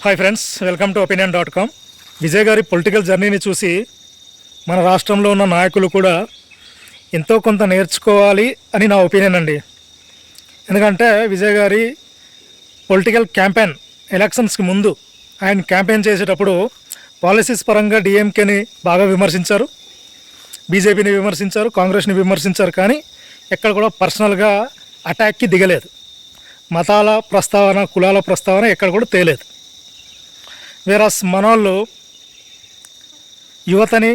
Hi friends, welcome to opinion.com. Vijay గారి political జర్నీని చూసి మన రాష్ట్రంలో ఉన్న నాయకులు కూడా ఎంతో కొంత నేర్చుకోవాలి అని నా ఒపీనియన్ అండి. ఎందుకంటే విజయ్ గారి పొలిటికల్ క్యాంపెయిన్ ఎలక్షన్స్కి ముందు ఆయన క్యాంపెయిన్ చేసేటప్పుడు పాలసీస్ పరంగా డిఎంకేని బాగా విమర్శించారు, బీజేపీని విమర్శించారు, కాంగ్రెస్ని విమర్శించారు. కానీ ఎక్కడ కూడా పర్సనల్గా అటాక్కి దిగలేదు. మతాల ప్రస్తావన, కులాల ప్రస్తావన ఎక్కడ కూడా తేలేదు. వేరస్ మనోళ్ళు యువతని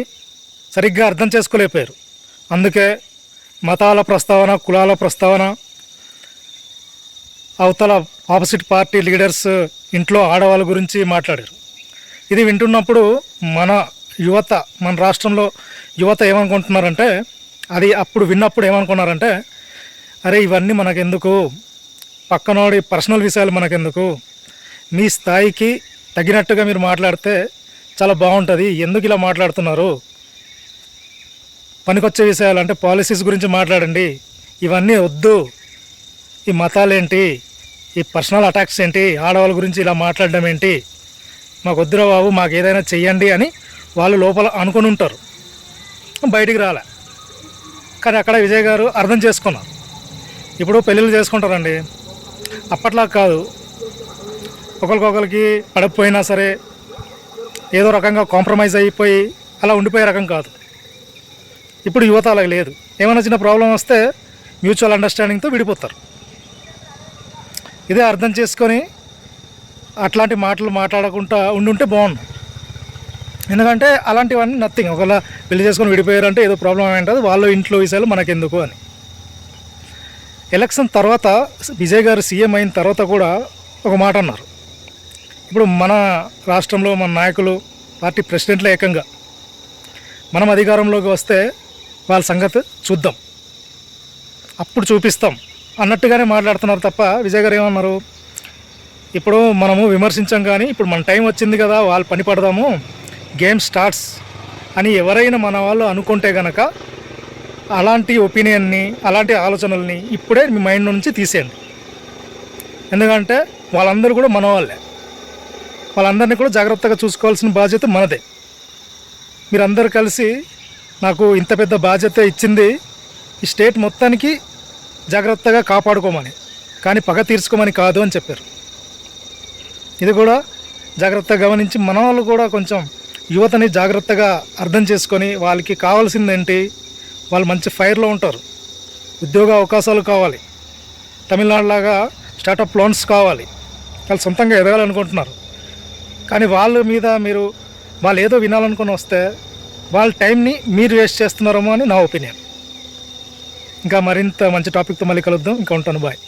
సరిగ్గా అర్థం చేసుకోలేకపోయారు. అందుకే మతాల ప్రస్తావన, కులాల ప్రస్తావన, అవతల ఆపోజిట్ పార్టీ లీడర్స్ ఇంట్లో ఆడవాళ్ళ గురించి మాట్లాడారు. ఇది వింటున్నప్పుడు మన యువత, మన రాష్ట్రంలో యువత ఏమనుకుంటున్నారంటే, అది అప్పుడు విన్నప్పుడు ఏమనుకున్నారంటే, అరే ఇవన్నీ మనకెందుకు, పక్కనోడి పర్సనల్ విషయాలు మనకెందుకు, మీ స్థాయికి తగినట్టుగా మీరు మాట్లాడితే చాలా బాగుంటుంది, ఎందుకు ఇలా మాట్లాడుతున్నారు, పనికొచ్చే విషయాలు అంటే పాలసీస్ గురించి మాట్లాడండి, ఇవన్నీ వద్దు, ఈ మతాలేంటి, ఈ పర్సనల్ అటాక్స్ ఏంటి, ఆడవాళ్ళ గురించి ఇలా మాట్లాడడం ఏంటి, మాకు వద్దురా బాబు, మాకు ఏదైనా చెయ్యండి అని వాళ్ళు లోపల అనుకుని ఉంటారు, బయటికి రాలే. కానీ అక్కడ విజయ్ గారు అర్థం చేసుకున్నారు. ఇప్పుడు పెళ్ళిళ్ళు చేసుకుంటారండి, అప్పట్లా కాదు, ఒకరికొకరికి పడకపోయినా సరే ఏదో రకంగా కాంప్రమైజ్ అయిపోయి అలా ఉండిపోయే రకం కాదు. ఇప్పుడు యువత అలా లేదు. ఏమైనా చిన్న ప్రాబ్లం వస్తే మ్యూచువల్ అండర్స్టాండింగ్తో విడిపోతారు. ఇదే అర్థం చేసుకొని అట్లాంటి మాటలు మాట్లాడకుండా ఉండుంటే బాగుండు. ఎందుకంటే అలాంటివన్నీ నథింగ్. ఒకవేళ పెళ్లి చేసుకొని విడిపోయారంటే ఏదో ప్రాబ్లం ఏంటది, వాళ్ళ ఇంట్లో విషయాలు మనకెందుకు అని. ఎలక్షన్ తర్వాత విజయ్ గారు సీఎం అయిన తర్వాత కూడా ఒక మాట అన్నారు. ఇప్పుడు మన రాష్ట్రంలో మన నాయకులు, పార్టీ ప్రెసిడెంట్లే ఏకంగా మనం అధికారంలోకి వస్తే వాళ్ళ సంగతి చూద్దాం, అప్పుడు చూపిస్తాం అన్నట్టుగానే మాట్లాడుతున్నారు తప్ప విజయ్ గారు ఏమన్నారు, ఇప్పుడు మనము విమర్శించాం కానీ ఇప్పుడు మన టైం వచ్చింది కదా, వాళ్ళు పని పడదాము, గేమ్ స్టార్ట్స్ అని ఎవరైనా మన వాళ్ళు అనుకుంటే కనుక అలాంటి ఒపీనియన్ని, అలాంటి ఆలోచనల్ని ఇప్పుడే మీ మైండ్ నుంచి తీసేయండి. ఎందుకంటే వాళ్ళందరూ కూడా మన వాళ్ళే, వాళ్ళందరినీ కూడా జాగ్రత్తగా చూసుకోవాల్సిన బాధ్యత మనదే. మీరందరూ కలిసి నాకు ఇంత పెద్ద బాధ్యత ఇచ్చింది ఈ స్టేట్ మొత్తానికి జాగ్రత్తగా కాపాడుకోమని, కానీ పగ తీర్చుకోమని కాదు అని చెప్పారు. ఇది కూడా జాగ్రత్తగా గమనించి మన వాళ్ళు కూడా కొంచెం యువతని జాగ్రత్తగా అర్థం చేసుకొని వాళ్ళకి కావాల్సిందేంటి, వాళ్ళు మంచి ఫైర్లో ఉంటారు, ఉద్యోగ అవకాశాలు కావాలి, తమిళనాడులాగా స్టార్టప్ లోన్స్ కావాలి, వాళ్ళు సొంతంగా ఎదగాలనుకుంటున్నారు. కానీ వాళ్ళ మీద మీరు వాళ్ళు ఏదో వినాలనుకుని వస్తే వాళ్ళ టైంని మీరు వేస్ట్ చేస్తున్నారేమో అని నా ఒపీనియన్. ఇంకా మరింత మంచి టాపిక్తో మళ్ళీ కలుద్దాం. ఇంకా ఉంటాను, బాయ్.